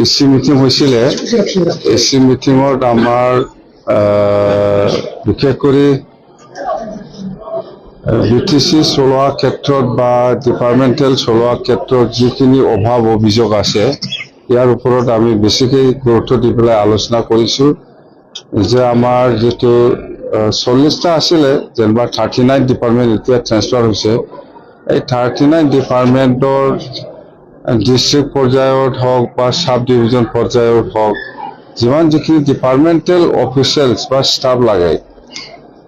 itchy meeting হৈছিলে itchy মিটিঙত আমাৰ বিশেষ কৰি বিটিচি চলোৱা ক্ষেত্ৰত বা ডিপাৰ্টমেণ্টেল চলোৱা ক্ষেত্ৰত যিখিনি অভাৱ অভিযোগ আছে ইয়াৰ ওপৰত আমি বেছিকৈ গুৰুত্ব দি পেলাই আলোচনা কৰিছোঁ যে আমাৰ যেটো 40টা আছিলে যেনিবা 39 ডিপাৰ্টমেণ্ট এতিয়া ট্ৰান্সফাৰ হৈছে এই 39 ডিপাৰ্টমেণ্টৰ ডিস্ট্ৰিক্ট পৰ্যায়ত হওক বা সাব ডিভিজন পৰ্যায়ত হওক যিমান যিখিনি ডিপাৰ্টমেণ্টেল অফিচিয়েলছ বা ষ্টাফ লাগে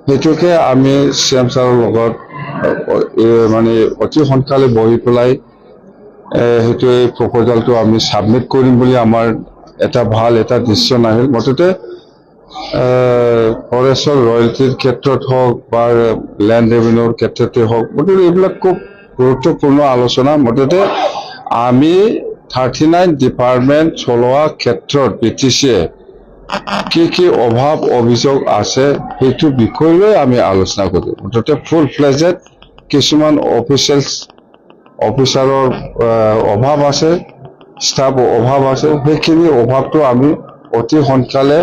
সেইটোকে আমি চিএম ছাৰৰ লগত মানে অতি সোনকালে বহি পেলাই সেইটো এই প্ৰপ'জালটো আমি সাবমিট কৰিম বুলি আমাৰ এটা ভাল এটা ডিচিশ্যন আহিল মুঠতে ফৰেষ্টৰ ৰয়েলটিৰ ক্ষেত্ৰত হওক বা লেণ্ড ৰেভিনিউৰ ক্ষেত্ৰতে হওক মুঠতে এইবিলাক খুব গুৰুত্বপূৰ্ণ আলোচনা মুঠতে আমি 39 ডিপাৰ্টমেণ্ট চলোৱা ক্ষেত্ৰত বিটিচিয়ে কি অভাৱ অভিযোগ আছে সেইটো বিষয় লৈ আমি আলোচনা কৰিম মুঠতে ফুল ফ্লেজেড কিছুমান অফিচাৰৰ অভাৱ আছে ষ্টাফ অভাৱ আছে সেইখিনি অভাৱটো আমি অতি সোনকালে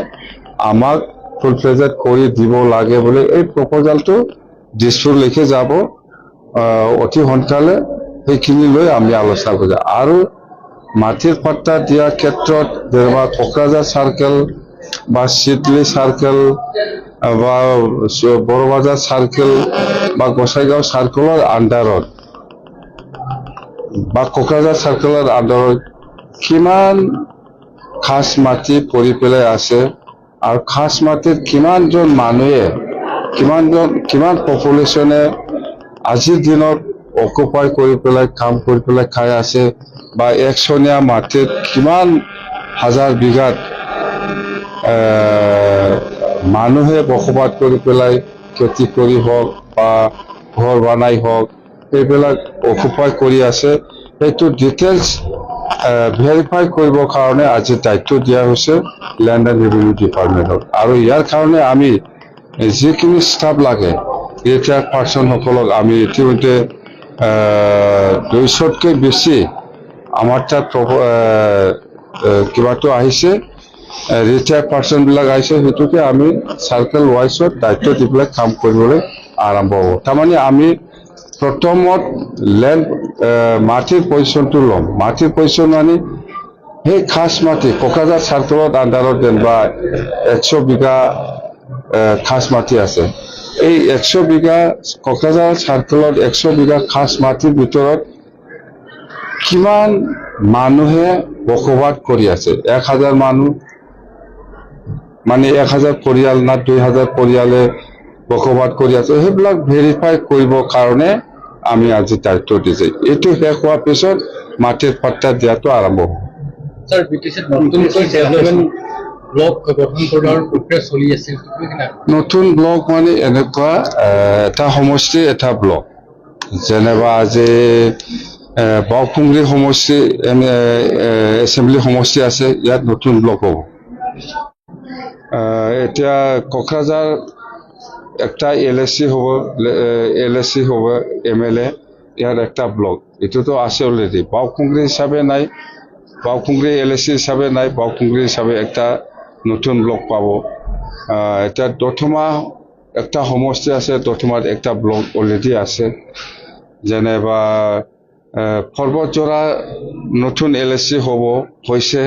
আমাক ফুল ফ্লেজেড কৰি দিব লাগে বুলি এই প্ৰপ'জালটো দিছপুৰলৈকে যাব অতি সোনকালে সেইখিনি লৈ আমি আলোচনা কৰিম আৰু মাটিৰ পাট্টা দিয়া ক্ষেত্ৰত যেনিবা কোকৰাঝাৰ চাৰ্কেল বা চিডলি চাৰ্কেল বা বড়বাজাৰ চাৰ্কেল বা গোসাইগাঁও চাৰ্কেলৰ আণ্ডাৰত বা কোকৰাঝাৰ চাৰ্কেলৰ আণ্ডাৰত কিমান খাস মাটি পৰি পেলাই আছে আৰু খাস মাটিত কিমানজন মানুহে কিমান পপুলেশ্যনে আজিৰ দিনত অকুপাই কৰি পেলাই কাম কৰি পেলাই খাই আছে বা একচনীয়া মাটিত কিমান হাজাৰ বিঘাত মানুহে বসবাস কৰি পেলাই খেতি কৰি হওক বা ঘৰ বনাই হওক এইবিলাক অকুপাই কৰি আছে সেইটো ডিটেইলছ ভেৰিফাই কৰিবৰ কাৰণে আজি দায়িত্ব দিয়া হৈছে লেণ্ড এণ্ড ৰেভিনিউ ডিপাৰ্টমেণ্টক আৰু ইয়াৰ কাৰণে আমি যিখিনি ষ্টাফ লাগে ৰিটায়াৰ্ড পাৰ্চনসকলক আমি ইতিমধ্যে 200তকৈ বেছি আমাৰ তাত কিবাটো আহিছে ৰিটায়াৰ্ড পাৰ্চনবিলাক আহিছে সেইটোকে আমি চাৰ্কেল ৱাইজত দায়িত্ব দি পেলাই কাম কৰিবলৈ আৰম্ভ হ'ব তাৰমানে আমি প্ৰথমত লেণ্ড মাটিৰ পজিশ্যনটো ল'ম মাটিৰ পজিশ্যন মানে সেই খাস মাটি কোকৰাঝাৰ চাৰ্কেলত আণ্ডাৰত যেনিবা 100 বিঘা খাস মাটি আছে এই 100 বিঘা কোকৰাঝাৰ চাৰ্কেলত 100 বিঘা খাস মাটিৰ ভিতৰত কিমান মানুহে বসবাস কৰি আছে 1000 মানুহ মানে 1000 পৰিয়াল না 2000 পৰিয়ালে বসবাস কৰি আছে সেইবিলাক ভেৰিফাই কৰিবৰ কাৰণে আমি আজি দায়িত্ব দিছে এইটো শেষ হোৱাৰ পিছত মাটিৰ পাট্টা দিয়াটো আৰম্ভ হ'ব স্যাৰ বিটিসিত নতুনকৈ ডেভেলপমেন্ট ব্লক গঠন কৰাৰ প্ৰক্ৰিয়া চলি আছে নতুন ব্লক মানে এনেকুৱা এটা সমষ্টি এটা ব্লক যেনেবা আজি বাওকুংগ্ৰী সমষ্টি এছেম্বলি সমষ্টি আছে ইয়াত নতুন ব্লক হ'ব এতিয়া কোকৰাঝাৰ একটা এলএসি হ'ব এমএলএ ইয়াৰ একটা ব্লক এটোতো আছে অলৰেডি বাওকুংগ্ৰী হিচাপে নাই বাওকুংগ্ৰী এলএসি হিচাপে নাই বাওকুংগ্ৰী হিচাপে একটা নতুন ব্লক পাব এটা দথমা একটা সমষ্টি আছে দথমাত একটা ব্লক অলৰেডি আছে যেনেবা পৰ্বতজোৰা নতুন এলএসি হ'ব হৈছে